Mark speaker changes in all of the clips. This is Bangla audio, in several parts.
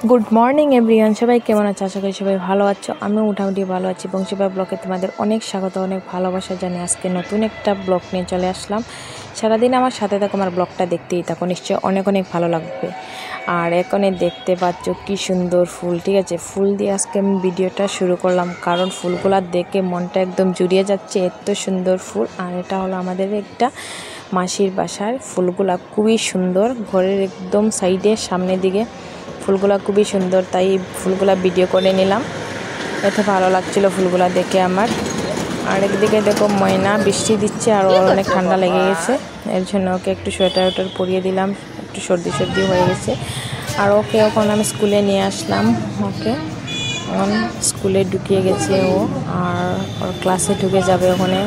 Speaker 1: গুড মর্নিং এভরিওয়ান, সবাই কেমন আছো? আশা করি সবাই ভালো আছো। আমি মোটামুটি ভালো আছি। বংশীবাই ব্লগে তোমাদের অনেক স্বাগত, অনেক ভালোবাসা জানি। আজকে নতুন একটা ব্লগ নিয়ে চলে আসলাম। সারাদিন আমার সাথে থাকো, আমার ব্লগটা দেখতেই থাকো, নিশ্চয়ই অনেক অনেক ভালো লাগবে। আর এখানে দেখতে পাচ্ছ কি সুন্দর ফুল, ঠিক আছে? ফুল দিয়ে আজকে আমি ভিডিওটা শুরু করলাম, কারণ ফুলগুলা দেখে মনটা একদম জুড়িয়ে যাচ্ছে, এত সুন্দর ফুল। আর এটা হলো আমাদের একটা মাসির বাসার ফুলগুলা, খুবই সুন্দর। ঘরের একদম সাইডে সামনের দিকে ফুলগুলা খুবই সুন্দর, তাই ফুলগুলা ভিডিও করে নিলাম। এত ভালো লাগছিল ফুলগুলা দেখে আমার। আর একদিকে দেখো ময়না বৃষ্টি দিচ্ছে, আর অনেক ঠান্ডা লেগে গেছে, এর জন্য ওকে একটু সোয়েটার ওয়েটার পরিয়ে দিলাম, একটু সর্দি সর্দি হয়ে গেছে। আর ওকে এখন আমি স্কুলে নিয়ে আসলাম। ওকে এখন স্কুলে ঢুকিয়ে গেছে ও, আর ওর ক্লাসে ঢুকে যাবে। ওখানে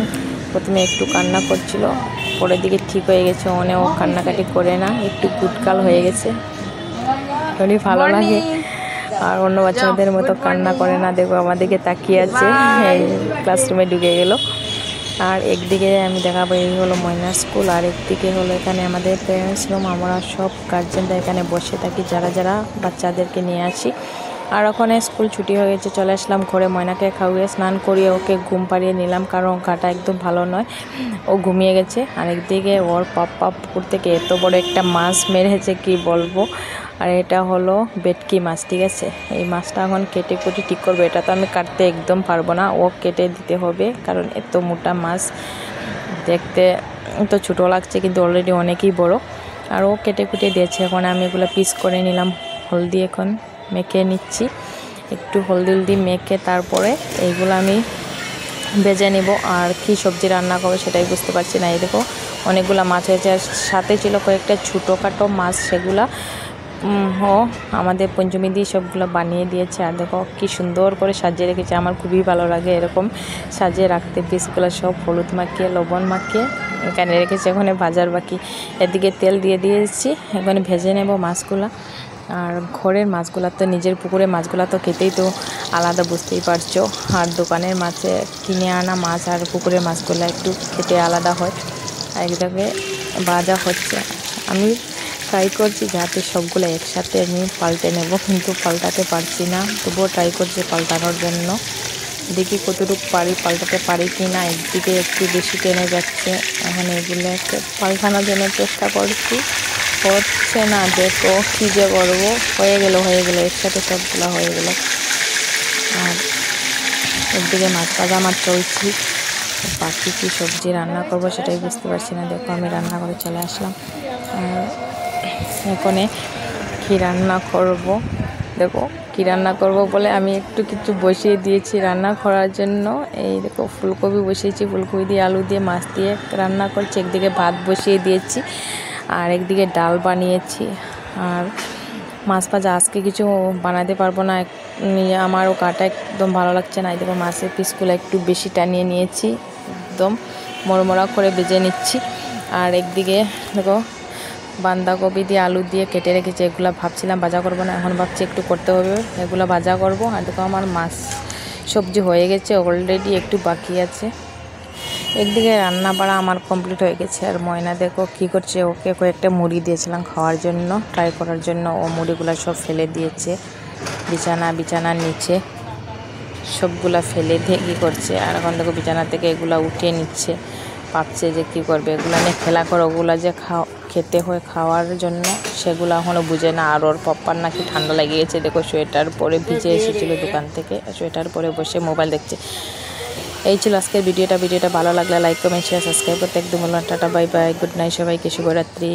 Speaker 1: প্রথমে একটু কান্না করছিল, পরের দিকে ঠিক হয়ে গেছে। ওখানে ও কান্নাকাটি করে না, একটু গুটকাল হয়ে গেছে, খুবই ভালো লাগে। আর অন্য বাচ্চাদের মতো কান্না করে না, দেখো আমাদেরকে তাকিয়ে আছে। এই ক্লাসরুমে ঢুকে গেল। আর একদিকে আমি দেখাবো এই হলো ময়না স্কুল, আর একদিকে হলো এখানে আমাদের প্যারেন্টস রুম। আমরা সব গার্জেনরা এখানে বসে থাকি, যারা যারা বাচ্চাদেরকে নিয়ে আসি। আর ওখানে স্কুল ছুটি হয়ে গেছে, চলে আসলাম ঘরে। ময়নাকে খাওয়িয়ে স্নান করিয়ে ওকে ঘুম পাড়িয়ে নিলাম, কারণ গাটা একদম ভালো নয়, ও ঘুমিয়ে গেছে। আর একদিকে ওর পাপ্পা পুকুর থেকে এত বড় একটা মাছ মেরেছে, কি বলবো। আর এটা হলো ভেটকি মাছ, ঠিক আছে? এই মাছটা এখন কেটে কুটে ঠিক করবে। এটা তো আমি কাটতে একদম পারবো না, ও কেটে দিতে হবে, কারণ এত মোটা মাছ দেখতে তো ছোটো লাগছে, কিন্তু অলরেডি অনেকই বড়। আর ও কেটে কুটে দিয়েছে। এখন আমি এগুলো পিস করে নিলাম, হলদি এখন মেখে নিচ্ছি। একটু হলদি মেখে তারপরে এইগুলো আমি ভেজে নিব। আর কি সবজি রান্না করবো সেটাই বুঝতে পারছি না। এই দেখো অনেকগুলো মাছ হয়েছে, আর সাথে ছিল কয়েকটা ছোটোখাটো মাছ, সেগুলা আমাদের পঞ্চমী দিয়ে সবগুলো বানিয়ে দিয়েছে। আর দেখো কি সুন্দর করে সাজিয়ে রেখেছে, আমার খুবই ভালো লাগে এরকম সাজিয়ে রাখতে। পিসগুলো সব হলুদ মাখিয়ে লবণ মাখিয়ে এখানে রেখেছে, এখানে ভাজার বাকি। এদিকে তেল দিয়ে দিয়েছি, এখানে ভেজে নেব মাছগুলো। আর ঘরের মাছগুলো তো, নিজের পুকুরের মাছগুলো তো খেতেই তো আলাদা, বুঝতেই পারছো। আর দোকানের মাছে কিনে আনা মাছ আর পুকুরের মাছগুলো একটু খেতে আলাদা হয়। আর একদিকে ভাজা হচ্ছে। আমি ট্রাই করছি যাতে সবগুলো একসাথে আমি পাল্টে নেব, কিন্তু পাল্টাতে পারছি না। তবুও ট্রাই করছি পাল্টানোর জন্য, দেখি কতটুকু পাল্টাতে পারি কি না। একদিকে একটু বেশি টেনে যাচ্ছে, এখন এগুলো একটু পাল্টানোর জন্য চেষ্টা করছি, হচ্ছে না। দেখো কী যে করবো। হয়ে গেল একসাথে সবগুলো হয়ে গেল। আর একদিকে মাছ ভাজা আমার চলছি, বাকি কী সবজি রান্না করবো সেটাই বুঝতে পারছি না। দেখো আমি রান্না করে চলে আসলাম। এখানে কী রান্না করব, দেখো কী রান্না করব বলে আমি একটু কিছু বসিয়ে দিয়েছি রান্না করার জন্য। এই দেখো ফুলকপি বসিয়েছি, ফুলকপি দিয়ে আলু দিয়ে মাছ দিয়ে রান্না করছি। একদিকে ভাত বসিয়ে দিয়েছি, আর একদিকে ডাল বানিয়েছি। আর মাছ ভাজা আজকে কিছু বানাতে পারবো না, আমারও গাটা একদম ভালো লাগছে না। এই দেখো মাছের পিসগুলো একটু বেশি টানিয়ে নিয়েছি, একদম মরমরা করে ভেজে নিচ্ছি। আর একদিকে দেখো বাঁধাকপি দিয়ে আলু দিয়ে কেটে রেখেছি, এগুলো ভাবছিলাম ভাজা করবো না, এখন ভাবছি একটু করতে হবে, এগুলো ভাজা করব। আর দেখো আমার মাছ সবজি হয়ে গেছে অলরেডি, একটু বাকি আছে। একদিকে রান্না বাড়া আমার কমপ্লিট হয়ে গেছে। আর ময়না দেখো কী করছে, ওকে কয়েকটা মুড়ি দিয়েছিলাম খাওয়ার জন্য, ট্রাই করার জন্য। ও মুড়িগুলো সব ফেলে দিয়েছে বিছানার নিচে, সবগুলা ফেলে দিয়ে কী করছে। আর এখন দেখো বিছানা থেকে এগুলা উঠিয়ে নিচ্ছে, ভাবছে যে কী করবে, এগুলো নিয়ে খেলা করে। ওগুলো যে খেতে হয় খাওয়ার জন্য, সেগুলো এখনও বুঝে না। আর ওর পাপ্পার নাকি ঠান্ডা লেগে গেছে, দেখো সোয়েটার পরে ভিজে এসেছিলো দোকান থেকে, সোয়েটার পরে বসে মোবাইল দেখছে। এই ছিল আজকের ভিডিওটা ভালো লাগলে লাইক কমেন্ট শেয়ার সাবস্ক্রাইব করতে একদম বললাম। Tata bye bye, good night সবাইকে, শুভরাত্রি।